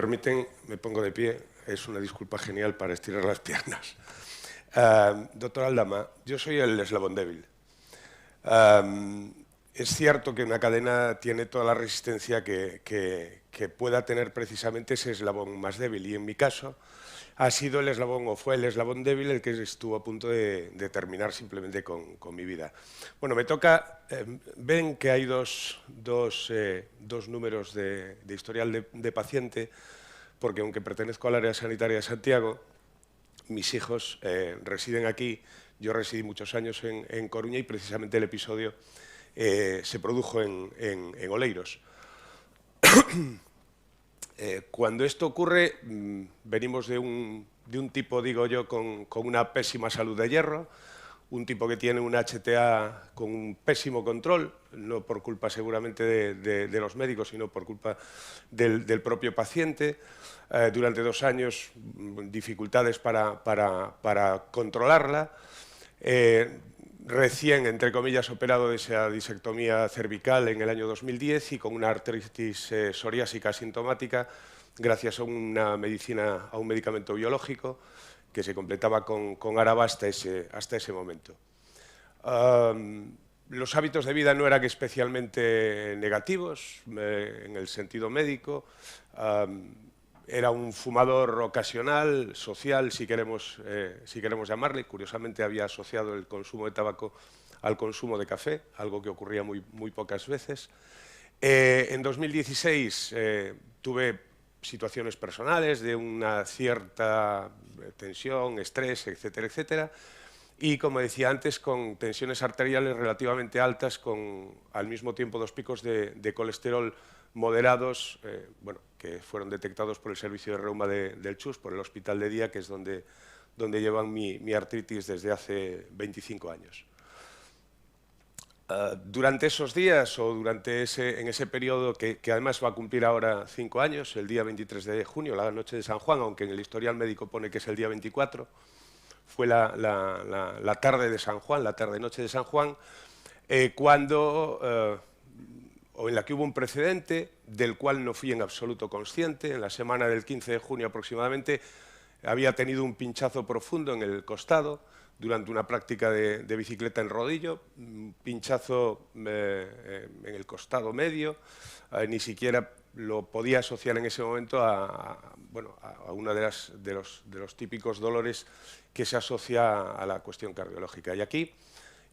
permiten, me pongo de pie, es una disculpa genial para estirar las piernas. Doctor Aldama, yo soy el eslabón débil. Es cierto que una cadena tiene toda la resistencia que pueda tener precisamente ese eslabón más débil, y en mi caso ha sido el eslabón, o fue el eslabón débil el que estuvo a punto de terminar simplemente con mi vida. Bueno, me toca, ven que hay dos números de historial de paciente, porque aunque pertenezco al área sanitaria de Santiago, mis hijos residen aquí. Yo residí muchos años en Coruña y precisamente el episodio se produjo en Oleiros. Cuando esto ocurre, venimos de un tipo, digo yo, con una pésima salud de hierro, un tipo que tiene un HTA con un pésimo control, no por culpa seguramente de los médicos, sino por culpa del propio paciente. Durante 2 años, dificultades para controlarla. Recién, entre comillas, operado de esa disectomía cervical en el año 2010 y con una artritis psoriásica asintomática gracias a una medicina, a un medicamento biológico que se completaba con Araba hasta ese momento. Los hábitos de vida no eran especialmente negativos en el sentido médico. Era un fumador ocasional, social, si queremos llamarle. Curiosamente había asociado el consumo de tabaco al consumo de café, algo que ocurría muy pocas veces. En 2016 tuve situaciones personales de una cierta tensión, estrés, etcétera, etcétera. Y, como decía antes, con tensiones arteriales relativamente altas, con al mismo tiempo 2 picos de colesterol moderados, bueno, que fueron detectados por el servicio de reuma del CHUS, por el hospital de día, que es donde llevan mi artritis desde hace 25 años. Durante esos días, o en ese periodo que además va a cumplir ahora 5 años, el día 23 de junio, la noche de San Juan, aunque en el historial médico pone que es el día 24, fue la tarde de San Juan, la tarde-noche de San Juan, o en la que hubo un precedente del cual no fui en absoluto consciente. En la semana del 15 de junio aproximadamente había tenido un pinchazo profundo en el costado durante una práctica de bicicleta en rodillo, un pinchazo en el costado medio, ni siquiera lo podía asociar en ese momento a uno de los típicos dolores que se asocia a la cuestión cardiológica. Y aquí,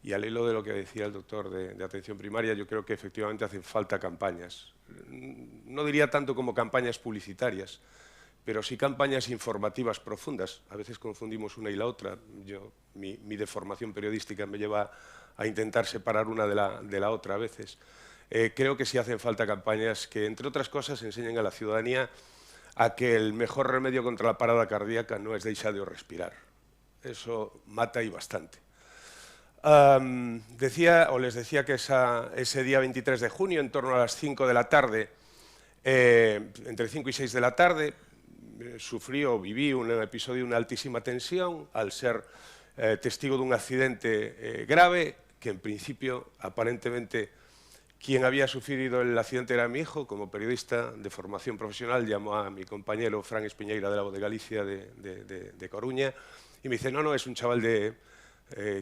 y al hilo de lo que decía el doctor de atención primaria, yo creo que efectivamente hacen falta campañas. No diría tanto como campañas publicitarias, pero sí campañas informativas profundas. A veces confundimos una y la otra. Mi deformación periodística me lleva a intentar separar una de la otra a veces. Creo que sí hacen falta campañas que, entre otras cosas, enseñen a la ciudadanía a que el mejor remedio contra la parada cardíaca no es deixar de respirar. Eso mata y bastante. Les decía que ese día 23 de junio, en torno a las 5 de la tarde, entre 5 y 6 de la tarde, sufrí o viví un episodio de una altísima tensión al ser testigo de un accidente grave, que en principio, aparentemente, quien había sufrido el accidente era mi hijo. Como periodista de formación profesional, llamó a mi compañero Fran Espiñeira de La Voz de Galicia de Coruña y me dice: no, es un chaval de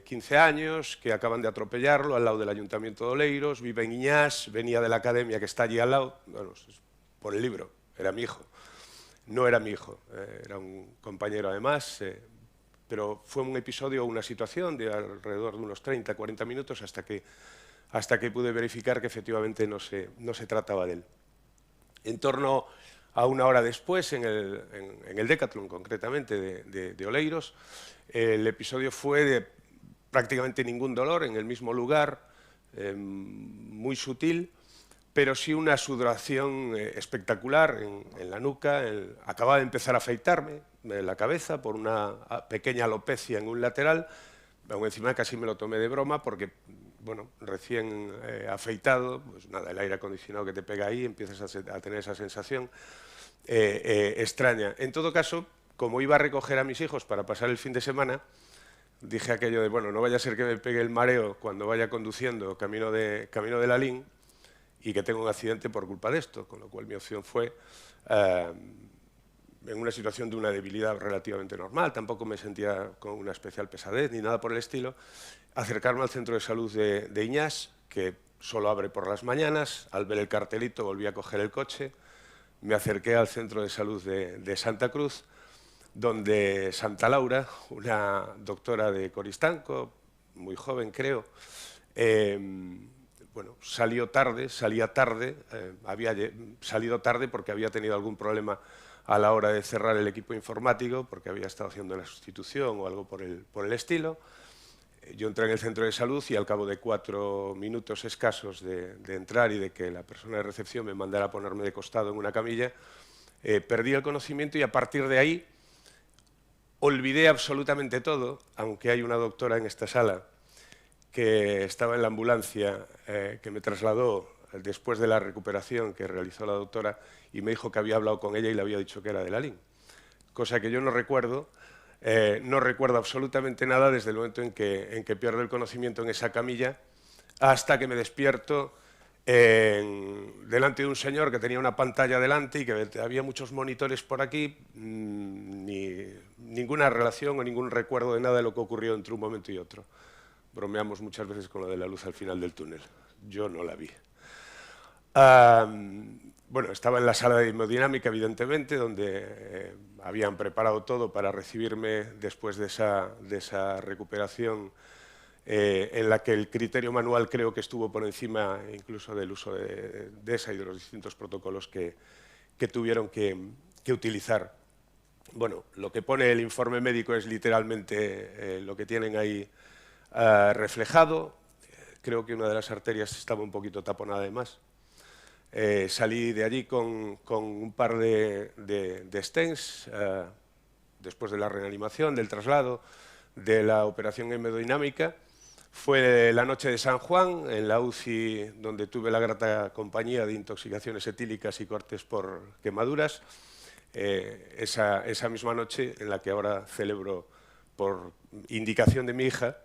15 años que acaban de atropellarlo al lado del Ayuntamiento de Oleiros, vive en Iñás, venía de la academia que está allí al lado. Bueno, por el libro, era mi hijo. No era mi hijo, era un compañero además, pero fue un episodio, una situación de alrededor de unos 30-40 minutos hasta que pude verificar que efectivamente no se trataba de él. En torno a 1 hora después, en el Decathlon concretamente de Oleiros, el episodio fue de prácticamente ningún dolor, en el mismo lugar, muy sutil, pero sí una sudoración espectacular en la nuca. Acababa de empezar a afeitarme la cabeza por una pequeña alopecia en un lateral. Aún encima casi me lo tomé de broma porque, bueno, recién afeitado, pues nada, el aire acondicionado que te pega ahí, empiezas a tener esa sensación extraña. En todo caso, como iba a recoger a mis hijos para pasar el fin de semana, dije aquello de, bueno, no vaya a ser que me pegue el mareo cuando vaya conduciendo camino de Lalín y que tenga un accidente por culpa de esto, con lo cual mi opción fue en una situación de una debilidad relativamente normal, tampoco me sentía con una especial pesadez ni nada por el estilo, acercarme al centro de salud de Iñás, que solo abre por las mañanas. Al ver el cartelito volví a coger el coche, me acerqué al centro de salud de Santa Cruz, donde Santa Laura, una doctora de Coristanco, muy joven creo, bueno, salía tarde, había salido tarde porque había tenido algún problema a la hora de cerrar el equipo informático, porque había estado haciendo la sustitución o algo por el estilo. Yo entré en el centro de salud y al cabo de 4 minutos escasos de entrar y de que la persona de recepción me mandara a ponerme de costado en una camilla, perdí el conocimiento y a partir de ahí olvidé absolutamente todo, aunque hay una doctora en esta sala que estaba en la ambulancia, que me trasladó después de la recuperación que realizó la doctora y me dijo que había hablado con ella y le había dicho que era de la LIN, cosa que yo no recuerdo. No recuerdo absolutamente nada desde el momento en que pierdo el conocimiento en esa camilla hasta que me despierto delante de un señor que tenía una pantalla delante y que había muchos monitores por aquí, ninguna relación o ningún recuerdo de nada de lo que ocurrió entre un momento y otro. Bromeamos muchas veces con lo de la luz al final del túnel. Yo no la vi. Bueno, estaba en la sala de hemodinámica, evidentemente, donde habían preparado todo para recibirme después de esa recuperación, en la que el criterio manual creo que estuvo por encima incluso del uso de esa y de los distintos protocolos que tuvieron que utilizar. Bueno, lo que pone el informe médico es literalmente lo que tienen ahí reflejado. Creo que una de las arterias estaba un poquito taponada de más. Salí de allí con un par de stents, después de la reanimación, del traslado, de la operación hemodinámica. Fue la noche de San Juan, en la UCI, donde tuve la grata compañía de intoxicaciones etílicas y cortes por quemaduras. Esa misma noche en la que ahora celebro, por indicación de mi hija,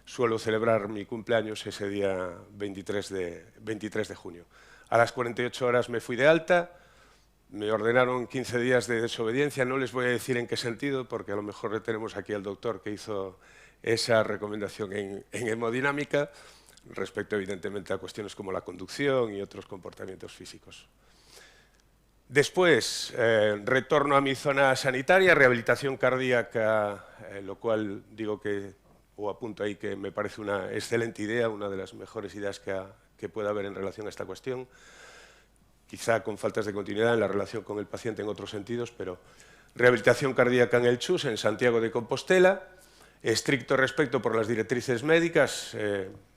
suelo celebrar mi cumpleaños ese día 23 de junio. A las 48 horas me fui de alta, me ordenaron 15 días de desobediencia, no les voy a decir en qué sentido, porque a lo mejor tenemos aquí al doctor que hizo esa recomendación en hemodinámica, respecto evidentemente a cuestiones como la conducción y otros comportamientos físicos. Después, retorno a mi zona sanitaria, rehabilitación cardíaca, lo cual digo que, o apunto ahí que me parece una excelente idea, una de las mejores ideas que pueda haber en relación a esta cuestión, quizá con faltas de continuidad en la relación con el paciente en otros sentidos, pero rehabilitación cardíaca en el CHUS, en Santiago de Compostela, estricto respeto por las directrices médicas.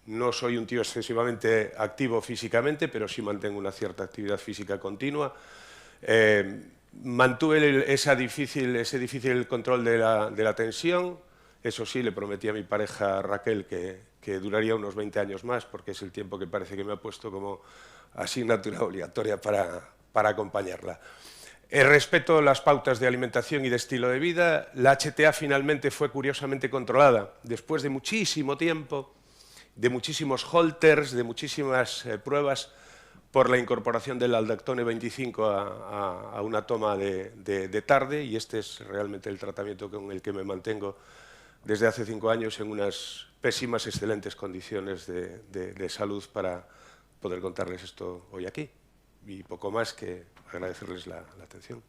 No soy un tío excesivamente activo físicamente, pero sí mantengo una cierta actividad física continua. Mantuve ese difícil control de la tensión. Eso sí, le prometí a mi pareja Raquel que duraría unos 20 años más, porque es el tiempo que parece que me ha puesto como asignatura obligatoria para acompañarla. Respeto las pautas de alimentación y de estilo de vida. La HTA finalmente fue curiosamente controlada después de muchísimo tiempo, de muchísimos holters, de muchísimas pruebas, por la incorporación del aldactone 25 a una toma de tarde, y este es realmente el tratamiento con el que me mantengo desde hace 5 años en unas pésimas, excelentes condiciones de salud para poder contarles esto hoy aquí. Y poco más que agradecerles la atención.